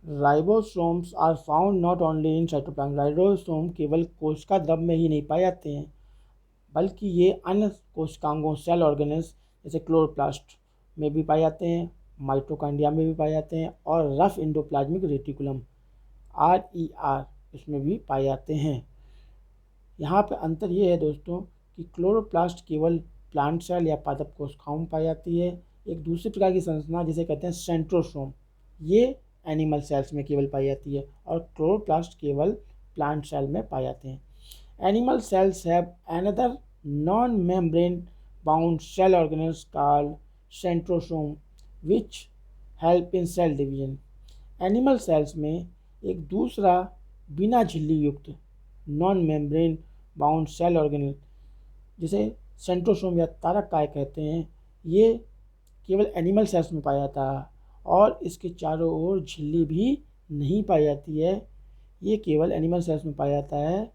Ribosomes are found not only in cytoplasm. Ribosome केवल कोशिका द्रव्य में ही नहीं पाए जाते हैं, बल्कि ये अन्य कोशिकांगों सेल ऑर्गेनेल्स जैसे क्लोरोप्लास्ट में भी पाए जाते हैं, माइटोकॉन्ड्रिया में भी पाए जाते हैं, और रफ इंडोप्लाज्मिक रेटिकुलम RER इसमें भी पाए जाते हैं। यहाँ पे अंतर ये है दोस्तों कि क्लोरोप्लास्ट केवल प्लांट सेल या पादप कोशिकाओं में पाई जाती है। एक दूसरी प्रकार की संरचना जिसे कहते हैं सेंट्रोसोम, ये एनिमल सेल्स में केवल पाई जाती है, और क्लोरोप्लास्ट केवल प्लांट सेल में पाए जाते हैं। Animal cells have another non-membrane bound cell organelles called centrosome which help in cell division। Animal cells में एक दूसरा बिना झिल्ली युक्त non membrane bound cell organelle जिसे सेंट्रोसोम या तारक काय कहते हैं, ये केवल एनिमल सेल्स में पाया जाता है और इसके चारों ओर झिल्ली भी नहीं पाई जाती है। ये केवल एनिमल सेल्स में पाया जाता है,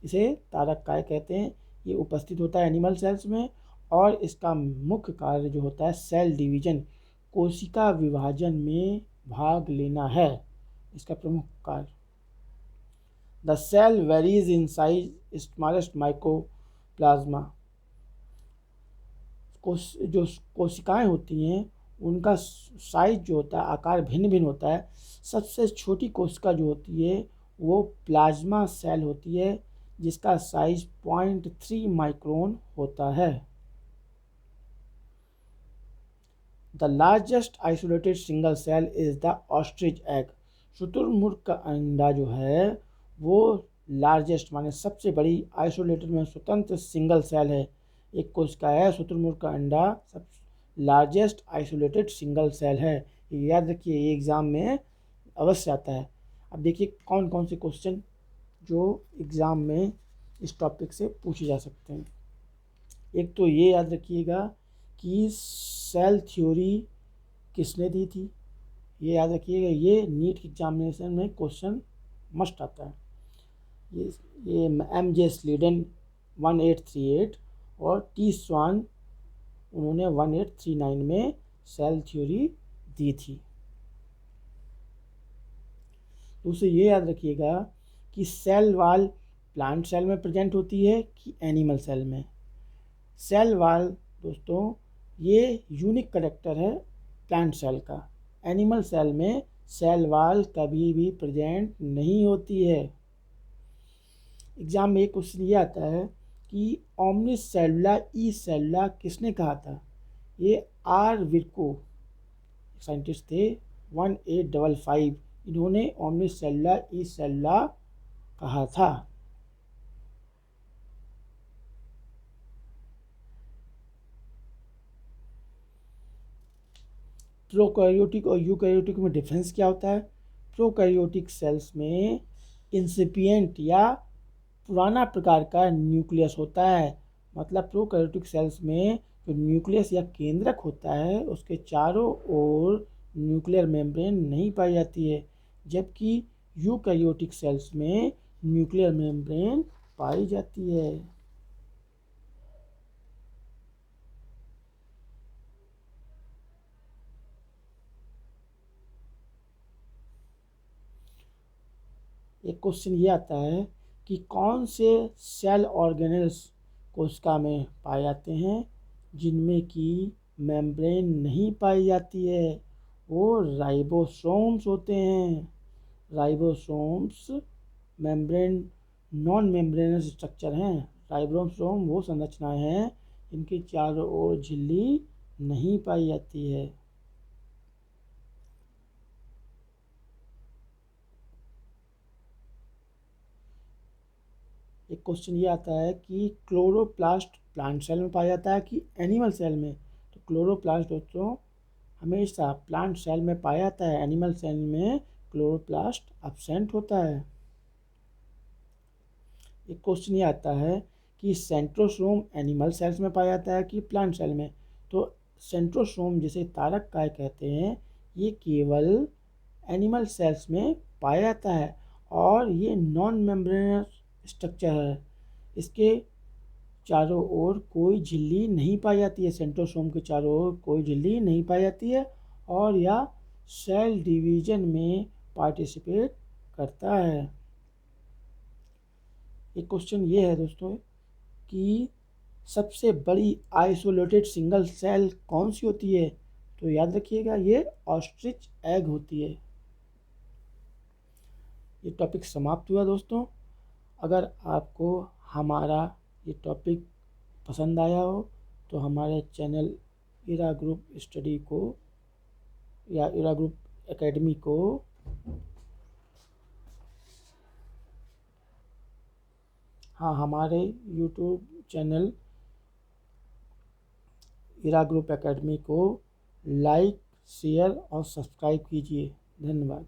इसे तारक काय कहते हैं। ये उपस्थित होता है एनिमल सेल्स में और इसका मुख्य कार्य जो होता है सेल डिवीजन, कोशिका विभाजन में भाग लेना है, इसका प्रमुख कार्य। The cell varies in size smallest mycoplasma. जो कोशिकाएं होती हैं उनका साइज जो होता है, आकार भिन्न भिन्न होता है। सबसे छोटी कोशिका जो होती है वो प्लाज्मा सेल होती है जिसका साइज 0.3 माइक्रोन होता है। The largest isolated single cell is the ostrich egg. शुतुरमुर्ग का अंडा जो है वो लार्जेस्ट माने सबसे बड़ी आइसोलेटेड में स्वतंत्र सिंगल सेल है, एक कोशिका है। शुतुरमुर्ग का अंडा सब लार्जेस्ट आइसोलेटेड सिंगल सेल है। ये याद रखिए, ये एग्ज़ाम में अवश्य आता है। अब देखिए कौन कौन से क्वेश्चन जो एग्ज़ाम में इस टॉपिक से पूछे जा सकते हैं। एक तो ये याद रखिएगा कि सेल थ्योरी किसने दी थी, ये याद रखिएगा, ये नीट एग्जामिनेशन में क्वेश्चन मस्ट आता है। ये MJ स्लीडन 1838 और T स्वान उन्होंने 1839 में सेल थ्योरी दी थी। दूसरे ये याद रखिएगा कि सेल वॉल प्लांट सेल में प्रेजेंट होती है कि एनिमल सेल में। सेल वॉल दोस्तों ये यूनिक कैरेक्टर है प्लांट सेल का। एनिमल सेल में सेल वॉल कभी भी प्रेजेंट नहीं होती है। एग्जाम में एक क्वेश्चन ये आता है कि ओमनिस सेलुला ई सेलुला किसने कहा था। ये आर विर्को साइंटिस्ट थे 1855, इन्होंने ओमनिस सेलुला ई सेलुला कहा था। प्रोकैरियोटिक और यूकैरियोटिक में डिफरेंस क्या होता है। प्रोकैरियोटिक सेल्स में इंसिपिएंट या पुराना प्रकार का न्यूक्लियस होता है, मतलब प्रोकैरियोटिक सेल्स में जो न्यूक्लियस या केंद्रक होता है उसके चारों ओर न्यूक्लियर मेम्ब्रेन नहीं पाई जाती है, जबकि यूकैरियोटिक सेल्स में न्यूक्लियर मेम्ब्रेन पाई जाती है। एक क्वेश्चन ये आता है कि कौन से सेल ऑर्गेनेल्स कोशिका में पाए जाते हैं जिनमें कि मेम्ब्रेन नहीं पाई जाती है। वो राइबोसोम्स होते हैं। Ribosomes membrane non membranous structure हैं। राइबोसोम वो संरचनाएं हैं जिनके चारों ओर झिल्ली नहीं पाई जाती है। एक क्वेश्चन ये आता है कि क्लोरोप्लास्ट प्लांट सेल में पाया जाता है कि एनिमल सेल में। तो क्लोरोप्लास्ट दोस्तों हमेशा प्लांट सेल में पाया जाता है, एनिमल सेल में क्लोरोप्लास्ट एब्सेंट होता है। एक क्वेश्चन ये आता है कि सेंट्रोसोम एनिमल सेल्स में पाया जाता है कि प्लांट सेल में। तो सेंट्रोसोम जिसे तारक काय कहते हैं ये केवल एनिमल सेल्स में पाया जाता है और ये नॉन मेम्ब्रेनस स्ट्रक्चर है, इसके चारों ओर कोई झिल्ली नहीं पाई जाती है। सेंट्रोसोम के चारों ओर कोई झिल्ली नहीं पाई जाती है और यह सेल डिवीजन में पार्टिसिपेट करता है। एक क्वेश्चन ये है दोस्तों कि सबसे बड़ी आइसोलेटेड सिंगल सेल कौन सी होती है? तो याद रखिएगा, ये ऑस्ट्रिच एग होती है। ये टॉपिक समाप्त हुआ दोस्तों। अगर आपको हमारा ये टॉपिक पसंद आया हो तो हमारे चैनल इरा ग्रुप स्टडी को या इरा ग्रुप एकेडमी को हमारे यूट्यूब चैनल इरा ग्रुप एकेडमी को लाइक, शेयर और सब्सक्राइब कीजिए। धन्यवाद।